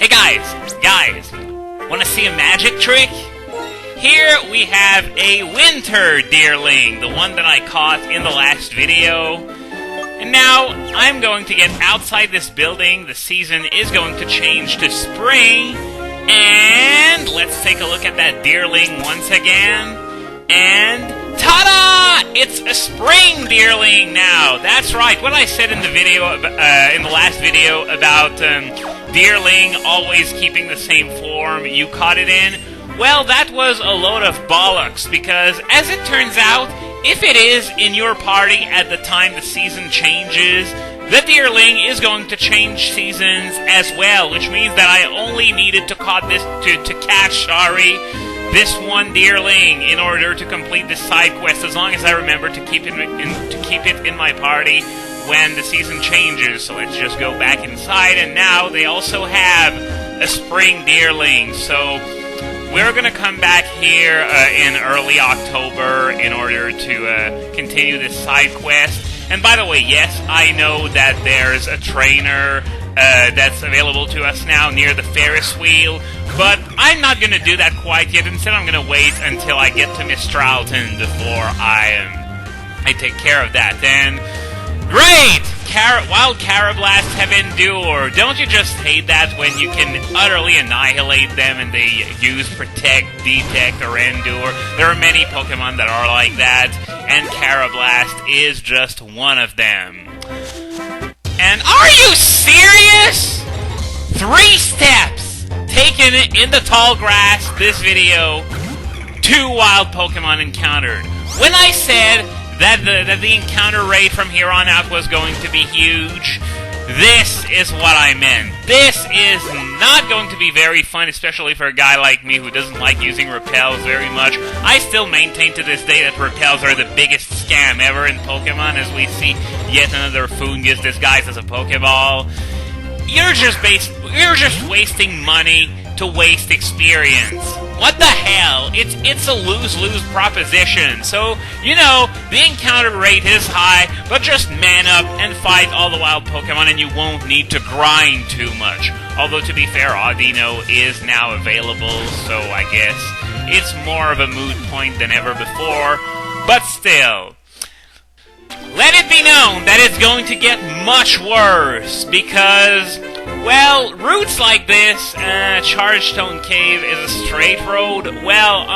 Hey guys, wanna see a magic trick? Here we have a winter deerling, the one that I caught in the last video. And now I'm going to get outside this building. The season is going to change to spring. And let's take a look at that deerling once again. And ta-da! It's a spring deerling now. That's right. What I said in the video, in the last video about deerling always keeping the same form you caught it in. Well, that was a load of bollocks, because as it turns out, if it is in your party at the time the season changes, the deerling is going to change seasons as well, which means that I only needed to catch this one deerling in order to complete this side quest, as long as I remember to keep it in my party when the season changes. So let's just go back inside, and now they also have a spring deerling, so we're going to come back here in early October in order to continue this side quest. And by the way, yes, I know that there's a trainer that's available to us now near the Ferris wheel, but I'm not going to do that quite yet. Instead, I'm going to wait until I get to Miss Charlton before I take care of that. And great! Wild Carablasts have endured. Don't you just hate that when you can utterly annihilate them and they use Protect, Detect, or Endure? There are many Pokemon that are like that, and Carablast is just one of them. And are you serious? 3 steps taken in the tall grass this video. 2 wild Pokemon encountered. When I said that the encounter rate from here on out was going to be huge, this is what I meant. This is not going to be very fun, especially for a guy like me who doesn't like using repels very much. I still maintain to this day that repels are the biggest scam ever in Pokemon, as we see yet another Foongus disguised as a Pokeball. You're just wasting money to waste experience. What the hell? It's a lose-lose proposition. So, you know, the encounter rate is high, but just man up and fight all the wild Pokemon and you won't need to grind too much. Although, to be fair, Audino is now available, so I guess it's more of a moot point than ever before. But still, let it be known that it's going to get much worse, because, well, routes like this, Chargestone Cave is a straight road. Well,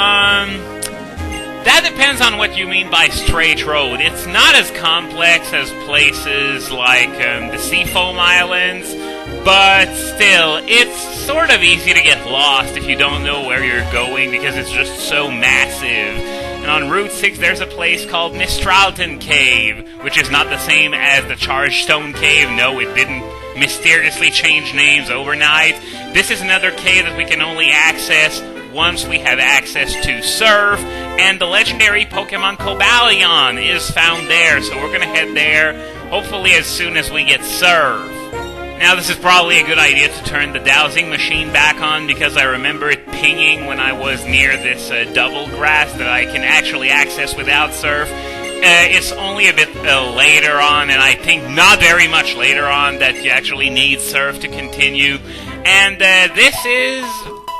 that depends on what you mean by straight road. It's not as complex as places like the Seafoam Islands, but still, it's sort of easy to get lost if you don't know where you're going, because it's just so massive. And on Route 6, there's a place called Chargestone Cave, which is not the same as the Chargestone Cave. No, it didn't mysteriously change names overnight. This is another cave that we can only access once we have access to Surf, and the legendary Pokemon Cobalion is found there, so we're going to head there, hopefully as soon as we get Surf. Now, this is probably a good idea to turn the dowsing machine back on, because I remember it pinging when I was near this double grass that I can actually access without Surf. It's only a bit later on, and I think not very much later on, that you actually need Surf to continue. And this is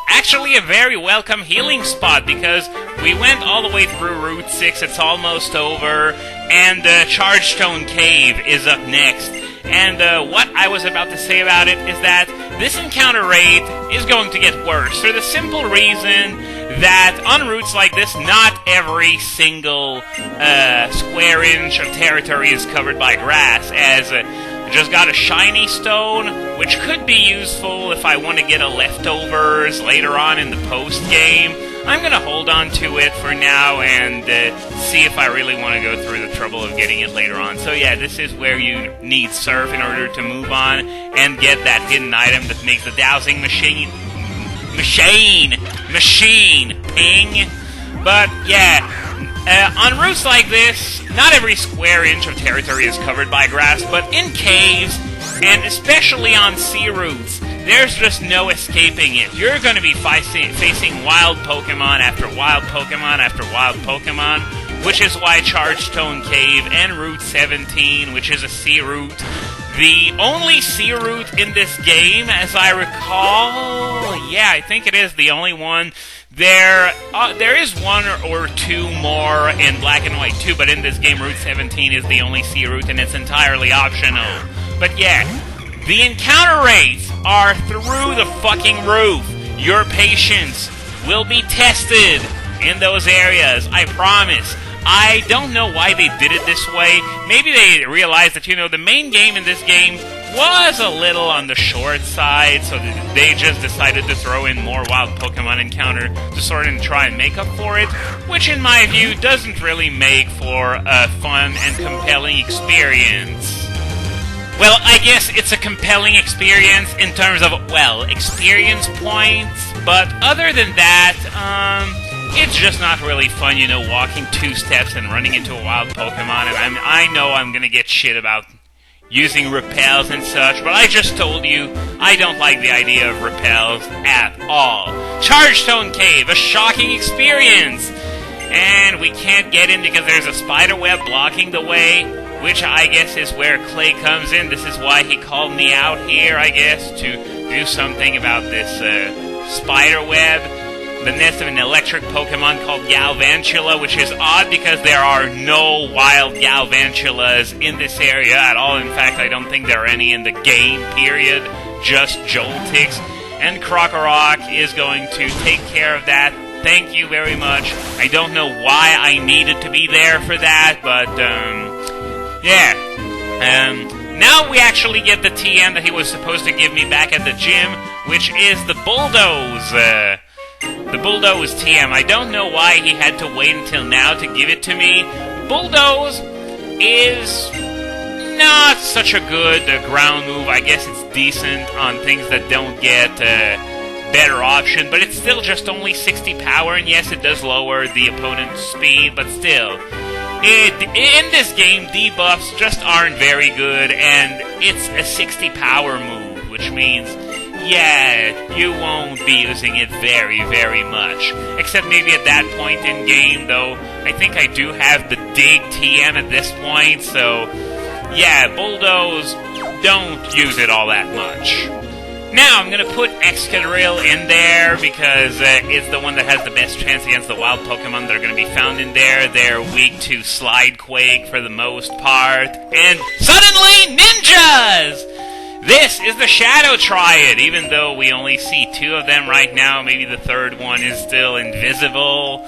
actually a very welcome healing spot, because we went all the way through Route 6, it's almost over, and Chargestone Cave is up next. And what I was about to say about it is that this encounter rate is going to get worse, for the simple reason that on routes like this, not every single square inch of territory is covered by grass, as I just got a shiny stone, which could be useful if I want to get a leftovers later on in the post-game. I'm going to hold on to it for now and see if I really want to go through the trouble of getting it later on. So yeah, this is where you need Surf in order to move on and get that hidden item that makes the dowsing machine ping. But yeah, on routes like this, not every square inch of territory is covered by grass, but in caves, and especially on sea routes, there's just no escaping it. You're going to be facing wild Pokemon after wild Pokemon after wild Pokemon, which is why Chargestone Cave and Route 17, which is a sea route, The only sea route in this game, as I recall, yeah, I think it is the only one. There is one or two more in Black and White too, but in this game, Route 17 is the only sea route, and it's entirely optional. But yeah, the encounter rates are through the fucking roof. Your patience will be tested in those areas, I promise. I don't know why they did it this way. Maybe they realized that, the main game in this game was a little on the short side, so they just decided to throw in more wild Pokemon encounter to sort of try and make up for it, which in my view doesn't really make for a fun and compelling experience. Well, I guess it's a compelling experience in terms of, experience points, but other than that, it's just not really fun, walking 2 steps and running into a wild Pokemon, and I know I'm gonna get shit about using repels and such, but I just told you, I don't like the idea of repels at all. Chargestone Cave, a shocking experience! And we can't get in because there's a spider web blocking the way, which I guess is where Clay comes in. This is why he called me out here, I guess, to do something about this spider web. The nest of an electric Pokemon called Galvantula, which is odd because there are no wild Galvantulas in this area at all. In fact, I don't think there are any in the game, period. Just Joltix. And Krokorok is going to take care of that. Thank you very much. I don't know why I needed to be there for that, but, yeah. Now we actually get the TM that he was supposed to give me back at the gym, which is the Bulldoze, the Bulldoze TM. I don't know why he had to wait until now to give it to me. Bulldoze is not such a good ground move. I guess it's decent on things that don't get better option, but it's still just only 60 power, and yes, it does lower the opponent's speed, but still. In this game, debuffs just aren't very good, and it's a 60 power move, which means, yeah, you won't be using it very, very much. Except maybe at that point in game, though, I think I do have the Dig TM at this point, so, yeah, Bulldoze, don't use it all that much. Now, I'm going to put Excadrill in there because it's the one that has the best chance against the wild Pokemon that are going to be found in there. They're weak to Slide Quake for the most part. And suddenly, ninjas! This is the Shadow Triad, even though we only see 2 of them right now. Maybe the third one is still invisible.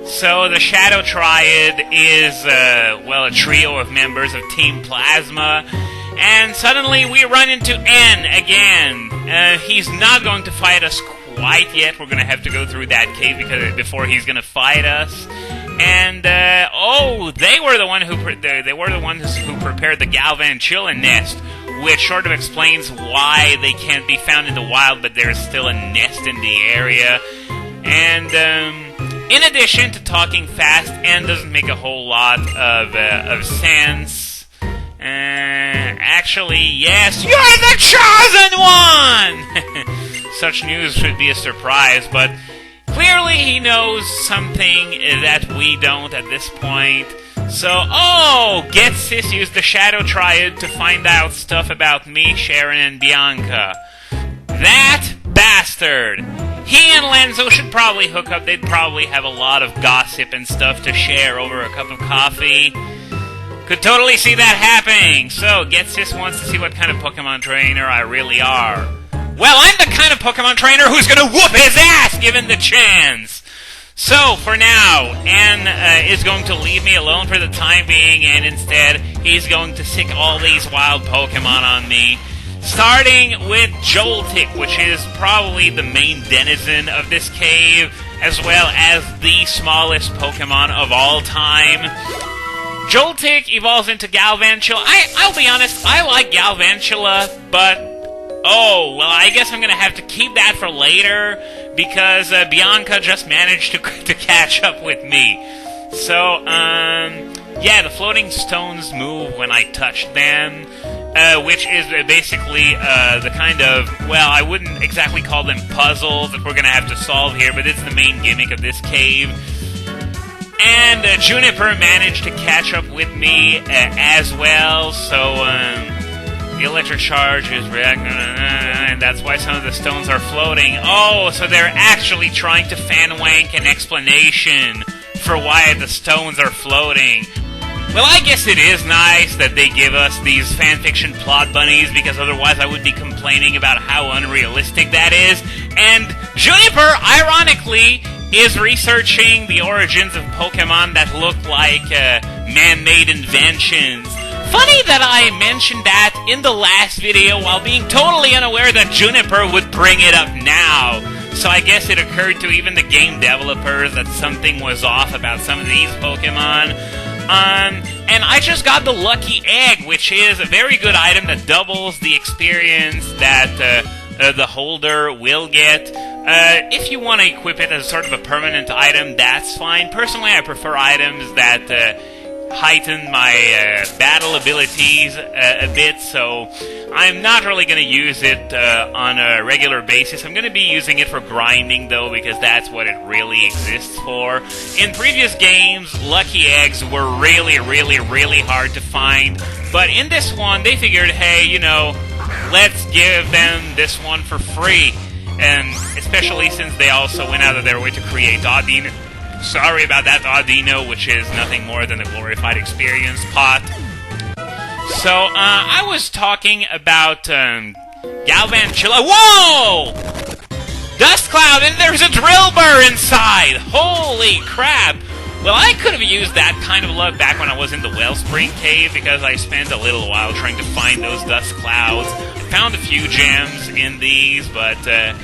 So the Shadow Triad is, a trio of members of Team Plasma. And suddenly we run into N again. He's not going to fight us quite yet. We're going to have to go through that cave before he's going to fight us. And they were the ones who prepared the Galvantula nest, which sort of explains why they can't be found in the wild, but there's still a nest in the area. And in addition to talking fast, N doesn't make a whole lot of sense. Actually, yes, you're the chosen one! Such news should be a surprise, but clearly he knows something that we don't at this point. So, Getsis used the Shadow Triad to find out stuff about me, Sharon, and Bianca. That bastard! He and Lenzo should probably hook up. They'd probably have a lot of gossip and stuff to share over a cup of coffee. Could totally see that happening. So, Getsis wants to see what kind of Pokemon trainer I really are. Well, I'm the kind of Pokemon trainer who's gonna whoop his ass given the chance. So, for now, N is going to leave me alone for the time being, and instead, he's going to sick all these wild Pokemon on me. Starting with Joltik, which is probably the main denizen of this cave, as well as the smallest Pokemon of all time. Joltik evolves into Galvantula. I'll be honest, I like Galvantula, but I guess I'm gonna have to keep that for later because Bianca just managed to catch up with me. So, the floating stones move when I touch them, which is basically the kind of, I wouldn't exactly call them puzzles that we're gonna have to solve here, but it's the main gimmick of this cave. And Juniper managed to catch up with me as well, so The electric charge is reacting, and that's why some of the stones are floating. Oh, so they're actually trying to fan-wank an explanation for why the stones are floating. Well, I guess it is nice that they give us these fanfiction plot bunnies, because otherwise I would be complaining about how unrealistic that is. And Juniper, ironically, is researching the origins of Pokemon that look like man-made inventions. Funny that I mentioned that in the last video while being totally unaware that Juniper would bring it up now. So I guess it occurred to even the game developers that something was off about some of these Pokemon. And I just got the Lucky Egg, which is a very good item that doubles the experience that the holder will get. If you want to equip it as sort of a permanent item, that's fine. Personally, I prefer items that heighten my battle abilities a bit, so I'm not really going to use it on a regular basis. I'm going to be using it for grinding, though, because that's what it really exists for. In previous games, Lucky Eggs were really, really, really hard to find, but in this one, they figured, hey, you know, let's give them this one for free, and especially since they also went out of their way to create Audino. Sorry about that, Audino, which is nothing more than a glorified experience pot. So, I was talking about, Galvantula. Whoa! Dust cloud, and there's a drill burr inside! Holy crap! Well, I could have used that kind of luck back when I was in the Wellspring Cave, because I spent a little while trying to find those dust clouds. I found a few gems in these, but,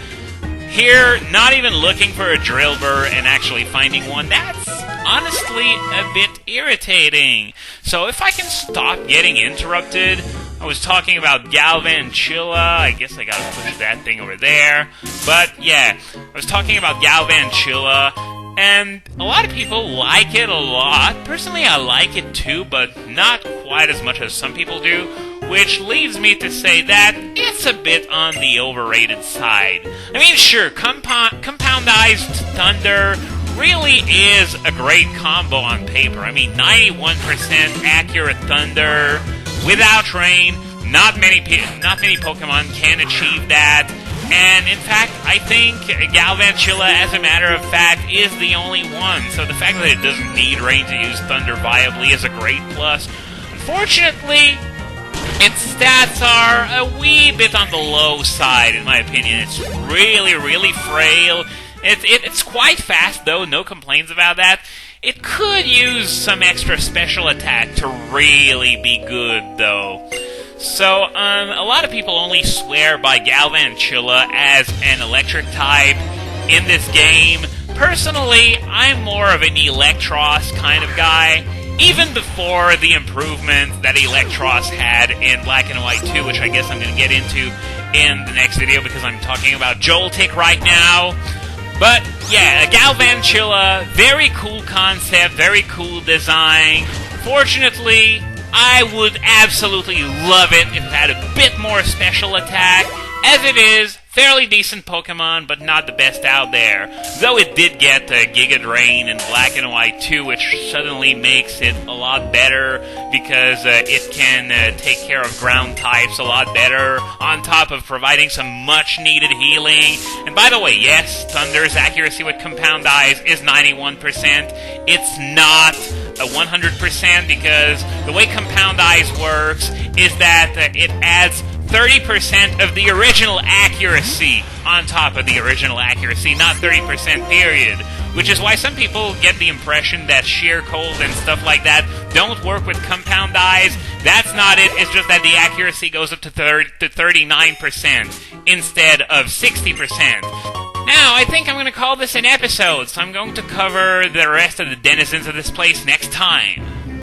here, not even looking for a drill burr and actually finding one, that's honestly a bit irritating. So if I can stop getting interrupted, I was talking about Galvantula. I guess I gotta push that thing over there. But yeah, I was talking about Galvantula, and a lot of people like it a lot. Personally, I like it too, but not quite as much as some people do. Which leads me to say that it's a bit on the overrated side. I mean, sure, Compoundized Thunder really is a great combo on paper. I mean, 91% accurate Thunder without rain. Not many Pokemon can achieve that. And in fact, I think Galvantula, as a matter of fact, is the only one. So the fact that it doesn't need rain to use Thunder viably is a great plus. Unfortunately, its stats are a wee bit on the low side, in my opinion. It's really, really frail. It's quite fast, though. No complaints about that. It could use some extra special attack to really be good, though. So, a lot of people only swear by Galvantula as an electric type in this game. Personally, I'm more of an Electros kind of guy. Even before the improvements that Electros had in Black and White 2, which I guess I'm going to get into in the next video because I'm talking about Joltik right now. But, yeah, Galvantula, very cool concept, very cool design. Fortunately, I would absolutely love it if it had a bit more special attack. As it is, fairly decent Pokemon, but not the best out there. Though it did get Giga Drain in Black and White 2, which suddenly makes it a lot better because it can take care of ground types a lot better, on top of providing some much-needed healing. And by the way, yes, Thunder's accuracy with Compound Eyes is 91%. It's not a 100% because the way Compound Eyes works is that it adds 30% of the original accuracy on top of the original accuracy, not 30% period. Which is why some people get the impression that Sheer Cold and stuff like that don't work with Compound Eyes. That's not it, it's just that the accuracy goes up to 39% instead of 60%. Now, I think I'm going to call this an episode, so I'm going to cover the rest of the denizens of this place next time.